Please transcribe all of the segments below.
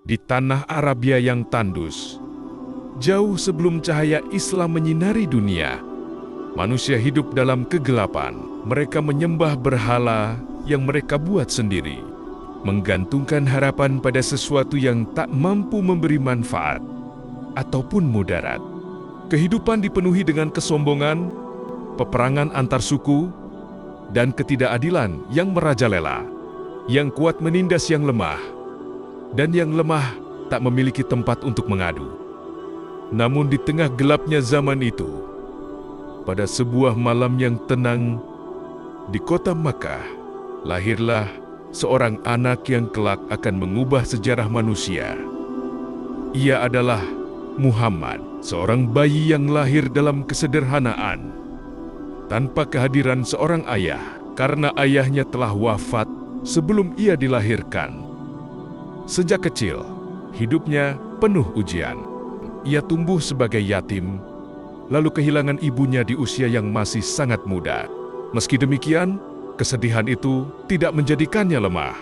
di tanah Arabia yang tandus. Jauh sebelum cahaya Islam menyinari dunia, manusia hidup dalam kegelapan. Mereka menyembah berhala yang mereka buat sendiri, menggantungkan harapan pada sesuatu yang tak mampu memberi manfaat ataupun mudarat. Kehidupan dipenuhi dengan kesombongan, peperangan antar suku, dan ketidakadilan yang merajalela. Yang kuat menindas yang lemah, dan yang lemah tak memiliki tempat untuk mengadu. Namun di tengah gelapnya zaman itu, pada sebuah malam yang tenang di kota Makkah, lahirlah seorang anak yang kelak akan mengubah sejarah manusia. Ia adalah Muhammad, seorang bayi yang lahir dalam kesederhanaan, tanpa kehadiran seorang ayah, karena ayahnya telah wafat sebelum ia dilahirkan. Sejak kecil, hidupnya penuh ujian. Ia tumbuh sebagai yatim, lalu kehilangan ibunya di usia yang masih sangat muda. Meski demikian, kesedihan itu tidak menjadikannya lemah.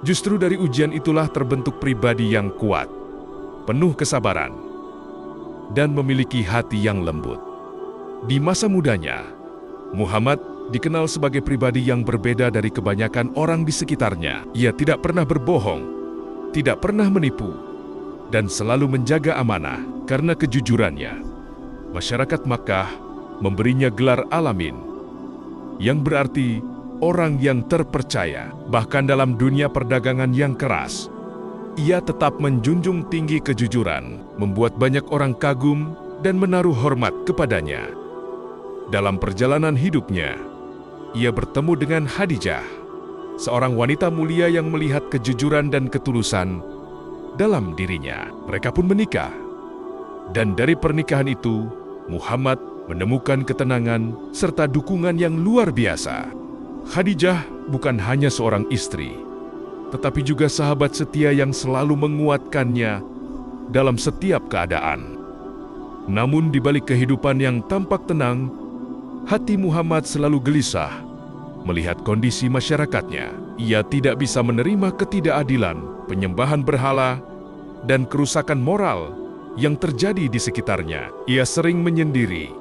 Justru dari ujian itulah terbentuk pribadi yang kuat, penuh kesabaran, dan memiliki hati yang lembut. Di masa mudanya, Muhammad dikenal sebagai pribadi yang berbeda dari kebanyakan orang di sekitarnya. Ia tidak pernah berbohong, tidak pernah menipu, dan selalu menjaga amanah. Karena kejujurannya, masyarakat Makkah memberinya gelar Alamin, yang berarti orang yang terpercaya. Bahkan dalam dunia perdagangan yang keras, ia tetap menjunjung tinggi kejujuran, membuat banyak orang kagum dan menaruh hormat kepadanya. Dalam perjalanan hidupnya, ia bertemu dengan Khadijah, seorang wanita mulia yang melihat kejujuran dan ketulusan dalam dirinya. Mereka pun menikah. Dan dari pernikahan itu, Muhammad menemukan ketenangan serta dukungan yang luar biasa. Khadijah bukan hanya seorang istri, tetapi juga sahabat setia yang selalu menguatkannya dalam setiap keadaan. Namun di balik kehidupan yang tampak tenang, hati Muhammad selalu gelisah melihat kondisi masyarakatnya. Ia tidak bisa menerima ketidakadilan, penyembahan berhala, dan kerusakan moral yang terjadi di sekitarnya. Ia sering menyendiri,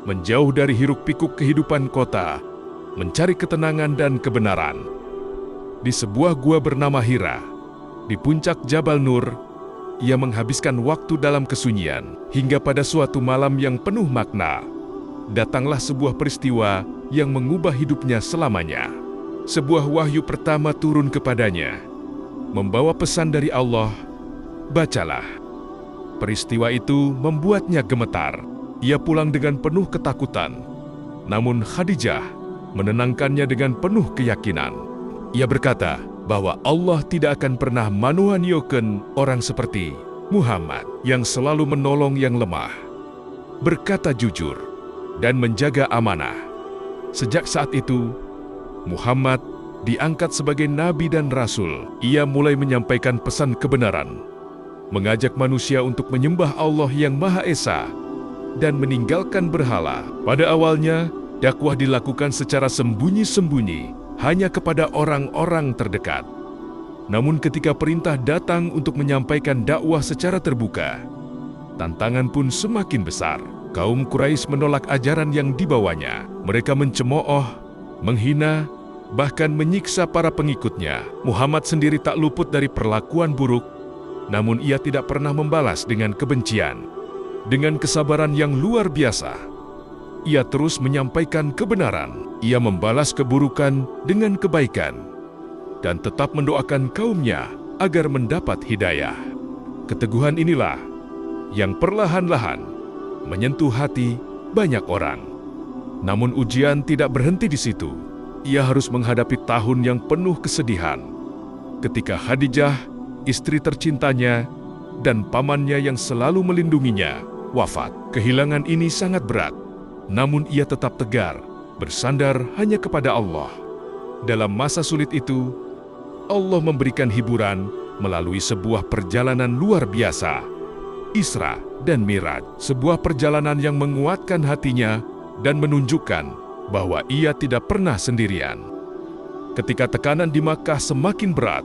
menjauh dari hiruk-pikuk kehidupan kota, mencari ketenangan dan kebenaran. Di sebuah gua bernama Hira, di puncak Jabal Nur, ia menghabiskan waktu dalam kesunyian. Hingga pada suatu malam yang penuh makna, datanglah sebuah peristiwa yang mengubah hidupnya selamanya. Sebuah wahyu pertama turun kepadanya, membawa pesan dari Allah, "Bacalah." Peristiwa itu membuatnya gemetar. Ia pulang dengan penuh ketakutan. Namun Khadijah menenangkannya dengan penuh keyakinan. Ia berkata bahwa Allah tidak akan pernah manuhaniokeun orang seperti Muhammad yang selalu menolong yang lemah, berkata jujur, dan menjaga amanah. Sejak saat itu, Muhammad diangkat sebagai nabi dan rasul. Ia mulai menyampaikan pesan kebenaran, mengajak manusia untuk menyembah Allah yang Maha Esa dan meninggalkan berhala. Pada awalnya, dakwah dilakukan secara sembunyi-sembunyi, hanya kepada orang-orang terdekat. Namun ketika perintah datang untuk menyampaikan dakwah secara terbuka, tantangan pun semakin besar. Kaum Quraisy menolak ajaran yang dibawanya. Mereka mencemooh, menghina, bahkan menyiksa para pengikutnya. Muhammad sendiri tak luput dari perlakuan buruk, namun ia tidak pernah membalas dengan kebencian. Dengan kesabaran yang luar biasa, ia terus menyampaikan kebenaran. Ia membalas keburukan dengan kebaikan, dan tetap mendoakan kaumnya agar mendapat hidayah. Keteguhan inilah yang perlahan-lahan menyentuh hati banyak orang. Namun ujian tidak berhenti di situ. Ia harus menghadapi tahun yang penuh kesedihan, ketika Khadijah, istri tercintanya, dan pamannya yang selalu melindunginya, wafat. Kehilangan ini sangat berat, namun ia tetap tegar, bersandar hanya kepada Allah. Dalam masa sulit itu, Allah memberikan hiburan melalui sebuah perjalanan luar biasa, Isra dan Miraj, sebuah perjalanan yang menguatkan hatinya dan menunjukkan bahwa ia tidak pernah sendirian. Ketika tekanan di Makkah semakin berat,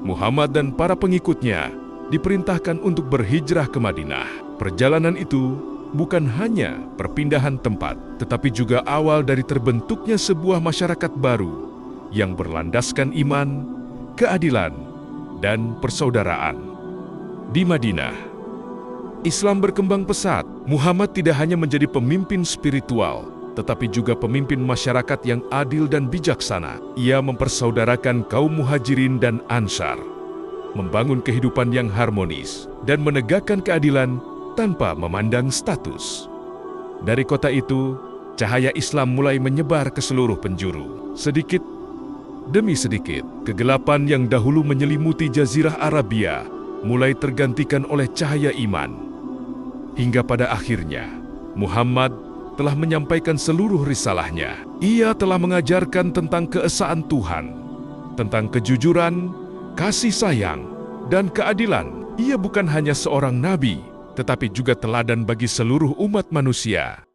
Muhammad dan para pengikutnya diperintahkan untuk berhijrah ke Madinah. Perjalanan itu bukan hanya perpindahan tempat, tetapi juga awal dari terbentuknya sebuah masyarakat baru yang berlandaskan iman, keadilan, dan persaudaraan. Di Madinah, Islam berkembang pesat. Muhammad tidak hanya menjadi pemimpin spiritual, tetapi juga pemimpin masyarakat yang adil dan bijaksana. Ia mempersaudarakan kaum Muhajirin dan Ansar, membangun kehidupan yang harmonis, dan menegakkan keadilan tanpa memandang status. Dari kota itu, cahaya Islam mulai menyebar ke seluruh penjuru. Sedikit demi sedikit, kegelapan yang dahulu menyelimuti Jazirah Arabia mulai tergantikan oleh cahaya iman. Hingga pada akhirnya, Muhammad telah menyampaikan seluruh risalahnya. Ia telah mengajarkan tentang keesaan Tuhan, tentang kejujuran, kasih sayang, dan keadilan. Ia bukan hanya seorang nabi, tetapi juga teladan bagi seluruh umat manusia.